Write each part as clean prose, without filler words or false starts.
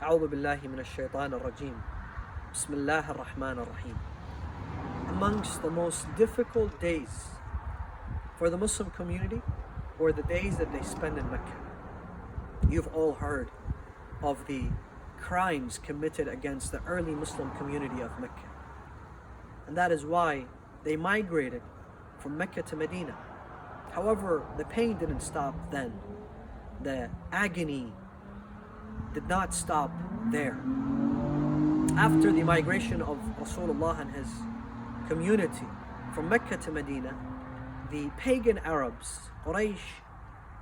أعوذ بالله من الشيطان الرجيم. بسم الله الرحمن الرحيم. Amongst the most difficult days for the Muslim community were the days that they spend in Mecca. You've all heard of the crimes committed against the early Muslim community of Mecca. And that is why they migrated from Mecca to Medina. However, the pain didn't stop then. The agony did not stop there. After the migration of Rasulullah and his community from Mecca to Medina, the pagan Arabs, Quraysh,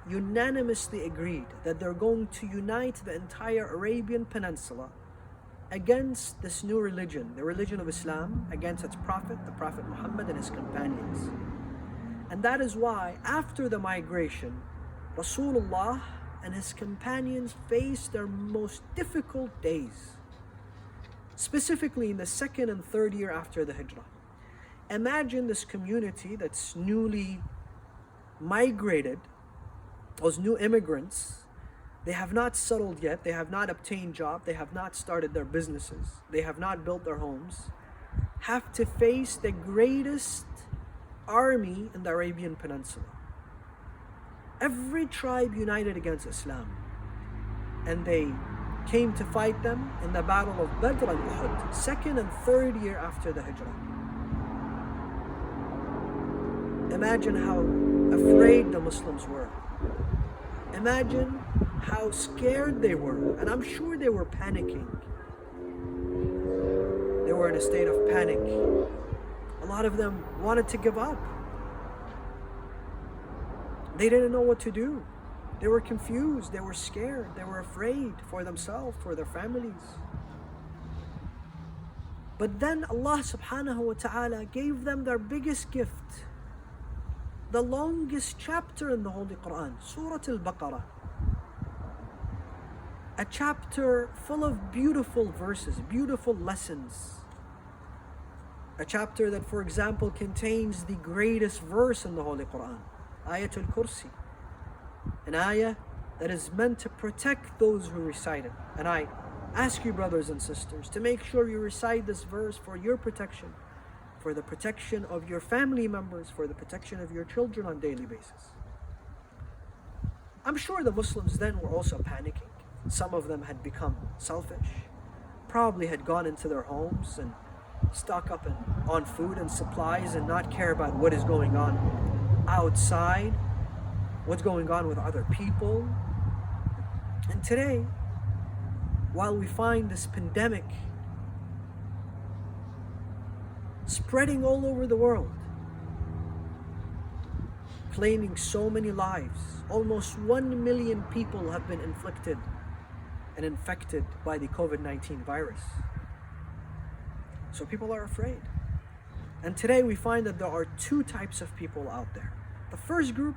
unanimously agreed that they're going to unite the entire Arabian Peninsula against this new religion, the religion of Islam, against its prophet, the Prophet Muhammad and his companions. And that is why, after the migration, Rasulullah and his companions faced their most difficult days, specifically in the second and third year after the Hijrah. Imagine this community that's newly migrated, those new immigrants. They have not settled yet, they have not obtained jobs, they have not started their businesses, they have not built their homes, have to face the greatest army in the Arabian Peninsula. Every tribe united against Islam, and they came to fight them in the battle of Badr and Uhud, second and third year after the Hijrah. Imagine how afraid the Muslims were. Imagine how scared they were, and I'm sure they were panicking. They were in a state of panic. A lot of them wanted to give up. They didn't know what to do. They were confused, they were scared, they were afraid for themselves, for their families. But then Allah subhanahu wa ta'ala gave them their biggest gift, the longest chapter in the Holy Quran, Surah Al-Baqarah. A chapter full of beautiful verses, beautiful lessons. A chapter that, for example, contains the greatest verse in the Holy Quran, Ayatul Kursi. An ayah that is meant to protect those who recite it. And I ask you, brothers and sisters, to make sure you recite this verse for your protection, for the protection of your family members, for the protection of your children on a daily basis. I'm sure the Muslims then were also panicking. Some of them had become selfish, probably had gone into their homes and stock up on food and supplies and not care about what is going on outside, what's going on with other people. And today, while we find this pandemic spreading all over the world, claiming so many lives, almost 1 million people have been inflicted and infected by the COVID-19 virus. So people are afraid. And today we find that there are two types of people out there. The first group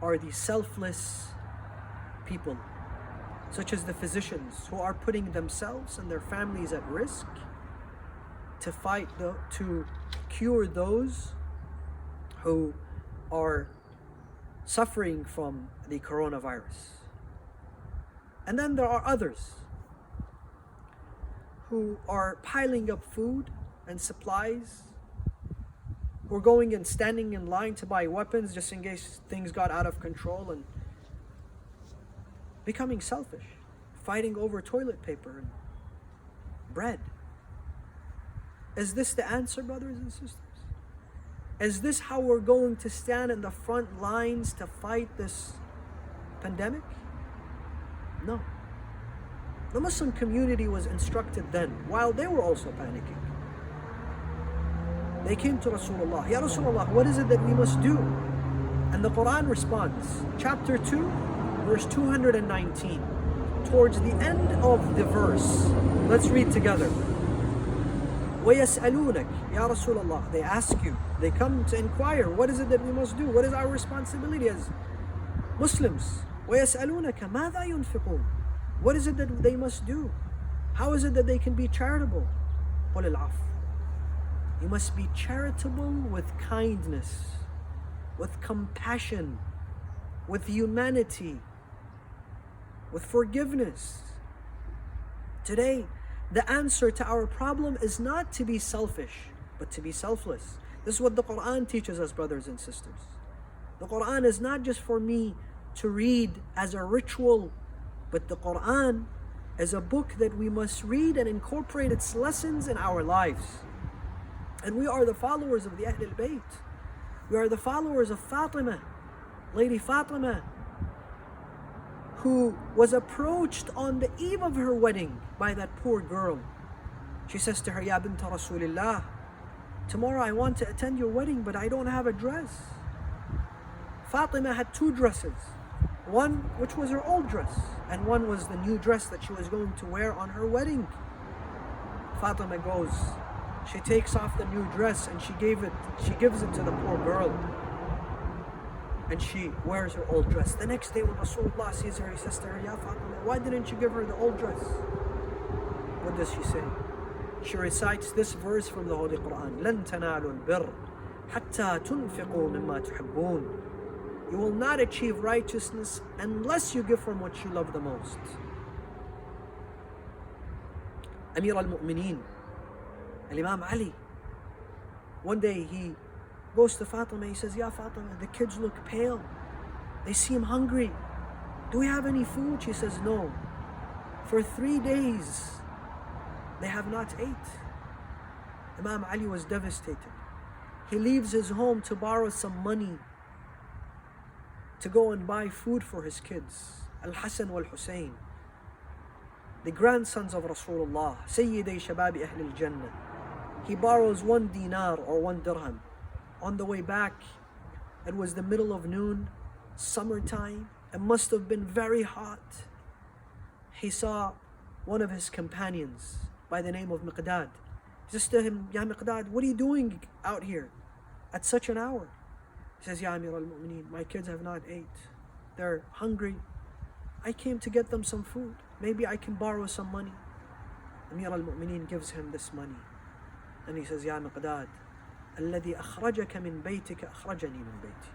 are the selfless people, such as the physicians who are putting themselves and their families at risk to cure those who are suffering from the coronavirus. And then there are others who are piling up food and supplies, who are going and standing in line to buy weapons just in case things got out of control, and becoming selfish, fighting over toilet paper and bread. Is this the answer, brothers and sisters? Is this how we're going to stand in the front lines to fight this pandemic? No. The Muslim community was instructed then, while they were also panicking. They came to Rasulullah, Ya Rasulullah, what is it that we must do? And the Quran responds, chapter 2, verse 219. Towards the end of the verse, let's read together. وَيَسْأَلُونَكَ Ya Rasulullah, they ask you, they come to inquire, what is it that we must do? What is our responsibility as Muslims? وَيَسْأَلُونَكَ مَاذَا يُنْفِقُونَ? What is it that they must do? How is it that they can be charitable? قُلِ الْعَفْوِ. You must be charitable with kindness, with compassion, with humanity, with forgiveness. Today, the answer to our problem is not to be selfish, but to be selfless. This is what the Quran teaches us, brothers and sisters. The Quran is not just for me to read as a ritual, but the Quran is a book that we must read and incorporate its lessons in our lives. And we are the followers of the Ahlulbayt. We are the followers of Fatima, Lady Fatima, who was approached on the eve of her wedding by that poor girl. She says to her, Ya bint Rasulillah, tomorrow I want to attend your wedding, but I don't have a dress. Fatima had two dresses. One which was her old dress, and one was the new dress that she was going to wear on her wedding. Fatima goes, she takes off the new dress and she gives it to the poor girl. And she wears her old dress. The next day when Rasulullah sees her, he says to her, Ya Fatima, why didn't you give her the old dress? What does she say? She recites this verse from the Holy Quran. لَن تَنَالُوا الْبِرَّ حَتَّى تُنْفِقُوا مِمَّا تُحِبُّونَ. You will not achieve righteousness unless you give from what you love the most. Amir al-Mu'mineen, Imam Ali, one day he goes to Fatima, he says, Ya Fatima, the kids look pale. They seem hungry. Do we have any food? She says, no. For 3 days, they have not ate. Imam Ali was devastated. He leaves his home to borrow some money to go and buy food for his kids. Al-Hasan wal-Hussein, the grandsons of Rasulullah, Sayyidi Shababi Ahl al-Jannah. He borrows 1 dinar or 1 dirham. On the way back, it was the middle of noon, summertime. It must have been very hot. He saw one of his companions by the name of Miqdad. He says to him, Ya Miqdad, what are you doing out here at such an hour? He says, Ya Amir al-Mu'mineen, my kids have not ate. They're hungry. I came to get them some food. Maybe I can borrow some money. Amir al-Mu'mineen gives him this money. And he says, Ya Miqdad, الذي أخرجك من بيتك أخرجني من بيتي.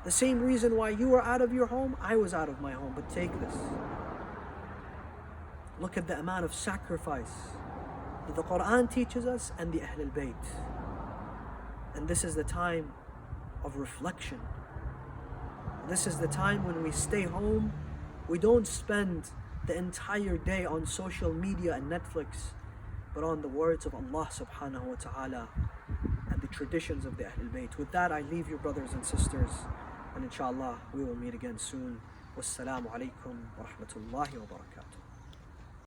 The same reason why you were out of your home, I was out of my home, but take this. Look at the amount of sacrifice that the Quran teaches us and the Ahlul Bayt. And this is the time of reflection. This is the time when we stay home. We don't spend the entire day on social media and Netflix, but on the words of Allah subhanahu wa ta'ala and the traditions of the Ahlul Bayt. With that, I leave you, brothers and sisters, and inshallah we will meet again soon. Wassalamu alaikum wa rahmatullahi wa barakatuh.